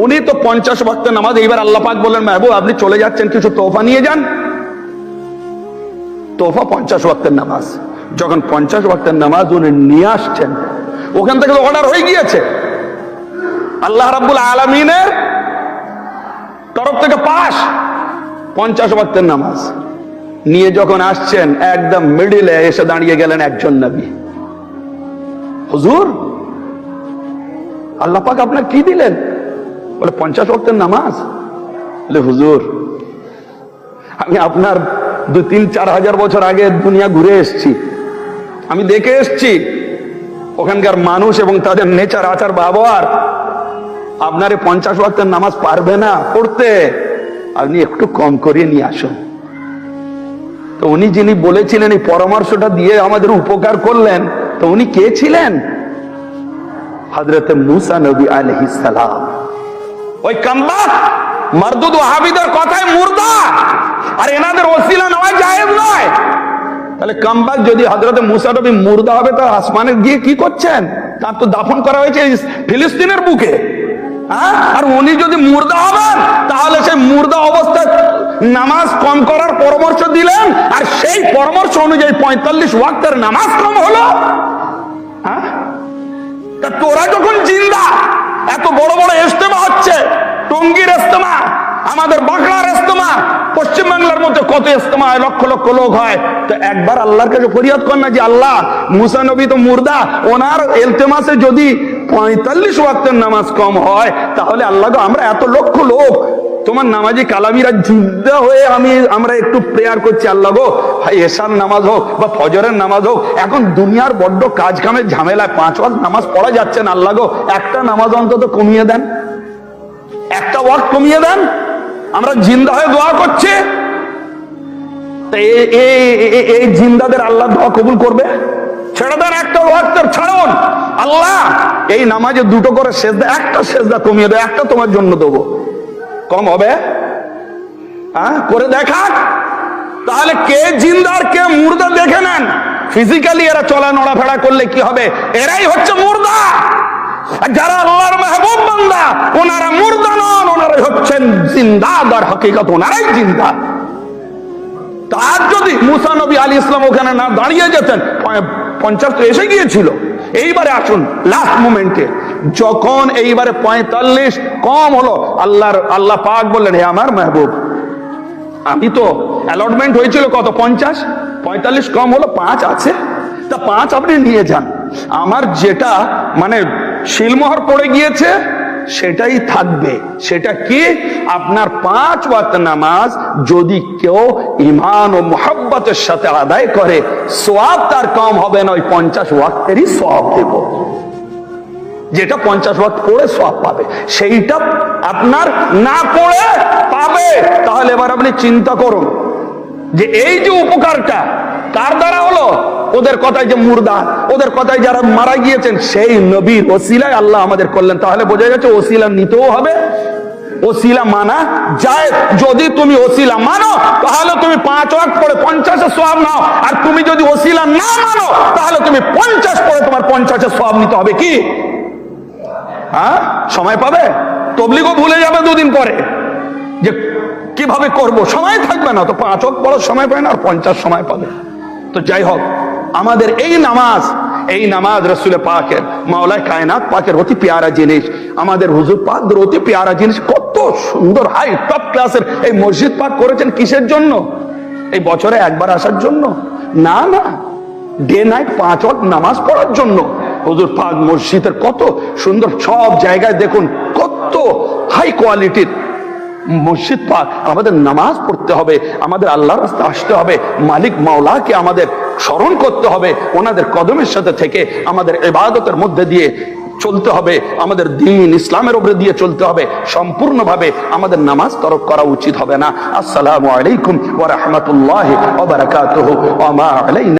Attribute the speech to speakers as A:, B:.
A: উনি তো 50 ওয়াক্তের নামাজ, এইবার আল্লাহ পাক বললেন মাহবুব আপনি চলে যাচ্ছেন, কিছু তোহফা নিয়ে যান। তোহফা 50 ওয়াক্তের নামাজ। যখন 50 ওয়াক্তের নামাজ উনি নিয়ে আসছেন, ওখান থেকে তো অর্ডার হয়ে গিয়েছে আল্লাহ রাব্বুল আলামিনের তরফ থেকে পাস 50 ওয়াক্তের নামাজ নিয়ে যখন আসছেন, একদম মিডিলে এসে দাঁড়িয়ে গেলেন একজন নবী। হুজুর আল্লাহ পাক আপনার কি দিলেন? বলে 50 ওয়াক্তের নামাজ। বলে হুজুর আমি আপনার 2-3-4 হাজার বছর আগে দুনিয়া ঘুরে এসেছি, আমি দেখে এসেছি ওখানকার মানুষ এবং তাদের নেচার আচার ব্যবহার আপনার 50 ওয়াক্তের নামাজ পারবে না পড়তে, আপনি একটু কম করিয়ে নিয়ে আসুন। তো উনি যিনি বলেছিলেন, এই পরামর্শটা দিয়ে আমাদের উপকার করলেন, তো উনি কে ছিলেন? হযরত মুসা নবী আলাইহিস সালাম। ওই কামবাক মারদুদ ওয়াহাবিদের কথায় মুর্দা, আর এনাদের ওসিলা নেওয়া জায়েজ নয়। তাহলে কামবাক যদি হযরত মুসা নবী মুর্দা হবে, তো আসমানে গিয়ে কি করছেন? তার তো দাফন করা হয়েছে ফিলিস্তিনের বুকে। আর উনি যদি মুর্দা হবেন, তাহলে সেই মুর্দা অবস্থায় নামাজ কম করার পরামর্শ দিলেন, আর সেই পরামর্শ অনুযায়ী 45 ওয়াক্তের নামাজ কম হলো। তা তোরা যখন জিন্দা, এত বড় বড় ইজতেমা হচ্ছে, টঙ্গীর ইজতেমা, আমাদের বাংলার ইজতেমা, পশ্চিমবাংলার মধ্যে কত ইজতেমা হয়, লক্ষ লক্ষ লোক হয়, তো একবার আল্লাহর কাছে ফরিয়াদ কর না যে আল্লাহ মুসা নবী তো মুর্দা, ওনার ইলতেমাসে যদি 45 ওয়াক্তের নামাজ কম হয়, তাহলে আল্লাহ গো আমরা এত লক্ষ লোক তোমার নামাজি কালামিরা জিন্দা হয়ে আমরা একটু প্রেয়ার করছি, আল্লাহ গো এশার নামাজ হোক বা ফজরের নামাজ হোক, এখন দুনিয়ার বড্ড কাজ কামের ঝামেলায় 5 ওয়াক্ত নামাজ পড়া যাচ্ছে না, আল্লাহ গো একটা নামাজ অন্তত কমিয়ে দেন, একটা ওয়াক্ত কমিয়ে দেন, আমরা জিন্দা হয়ে দোয়া করছি। এই জিন্দাদের আল্লাহ দোয়া কবুল করবে? ছেড়ে দেন একটা ওয়াক্তের ছাড়ুন, আল্লাহ এই নামাজে 2টো করে সেজদা, একটা সেজদা কমিয়ে দেয়, একটা তোমার জন্য দেবো, কম হবে? করে দেখা। তাহলে কে জিন্দা আর কে মুর্দা দেখে নেন। ফিজিক্যালি এরা চলা নড়াফেরা করলে কি হবে? এরাই হচ্ছে মুর্দা। আর যারা আল্লাহর মাহবুব বান্দা, ওনারা মুর্দা নন, ওনারাই হচ্ছেন জিন্দা, আর হকিকত ওনারাই জিন্দা। তার যদি মুসা নবী আলাইহিস সালাম ওখানে না দাঁড়িয়ে যেতেন, 50 তো এসে গিয়েছিল। এইবারে আসুন লাস্ট মোমেন্টে, যখন এইবারে 45 কম হলো, আল্লাহ পাক বললেন হে আমার মাহবুব, আমি তো অ্যালটমেন্ট হয়েছিল কত 50, 45 কম হলো, 5 আছে, তা 5 আপনি নিয়ে যান, আমার যেটা মানে শিলমোহর পড়ে গিয়েছে সেটাই থাকবে। সেটা কি? আপনার 5 ওয়াক্ত নামাজ যদি কেউ ঈমান ও মুহাব্বতের সাথে আদায় করে, সওয়াব তার কম হবে না, ওই 50 ওয়াক্তেরই সওয়াব দেব। যেটা 50 ওয়াক্ত পড়ে সওয়াব পাবে, সেইটা আপনার না পড়ে পাবে। তাহলে এবার আপনি চিন্তা করুন যে এই যে উপকারটা কার দ্বারা হলো? ওদের কথায় যে মুর্দা, ওদের কথায় যারা মারা গিয়েছেন, সেই নবীর ওসিলায় আল্লাহ আমাদের করলেন। তাহলে বোঝা যাচ্ছে ওসিলা নিতেও হবে, ওসিলা মানা যায়। যদি তুমি ওসিলা মানো, তাহলে তুমি 5 ওয়াক্ত পড়ে 50-এর সওয়াব নাও, আর তুমি যদি ওসিলা না মানো, তাহলে তুমি 50 পড়ে তোমার 50-এর সওয়াব নিতে হবে। কি সময় পাবে? তবলিগও ভুলে যাবে 2 দিন পরে যে কিভাবে করব, সময় থাকবে না। তো 5 ওয়াক্ত পড়ার সময় পায় না, আর 50 সময় পাবে। তো যাই হোক, আমাদের এই নামাজ রাসূল পাকের, মাওলানা কায়নাত পাকের অতি পেয়ারা জিনিস, আমাদের হুজুর পাকদের অতি পেয়ারা জিনিস। কত সুন্দর হাই টপ ক্লাসের এই মসজিদ পাক করেছেন। কিসের জন্য? এই বছরে একবার আসার জন্য না, ডে নাইট 5 ওয়াক্ত নামাজ পড়ার জন্য। হুজুর পাক মসজিদের কত সুন্দর, সব জায়গায় দেখুন কত হাই কোয়ালিটির মসজিদ পাক। আমাদের নামাজ পড়তে হবে, আমাদের আল্লাহর রাস্তায় আসতে হবে, মালিক মাওলাকে আমাদের স্মরণ করতে হবে, ওনাদের কদমের সাথে থেকে আমাদের ইবাদতের মধ্যে দিয়ে চলতে হবে, আমাদের দ্বীন ইসলামের উপরে দিয়ে চলতে হবে। সম্পূর্ণভাবে আমাদের নামাজ তরক করা উচিত হবে না। আসসালামু আলাইকুম ওয়া রাহমাতুল্লাহি ওয়া বারাকাতুহু। ওয়া মা আলাইনা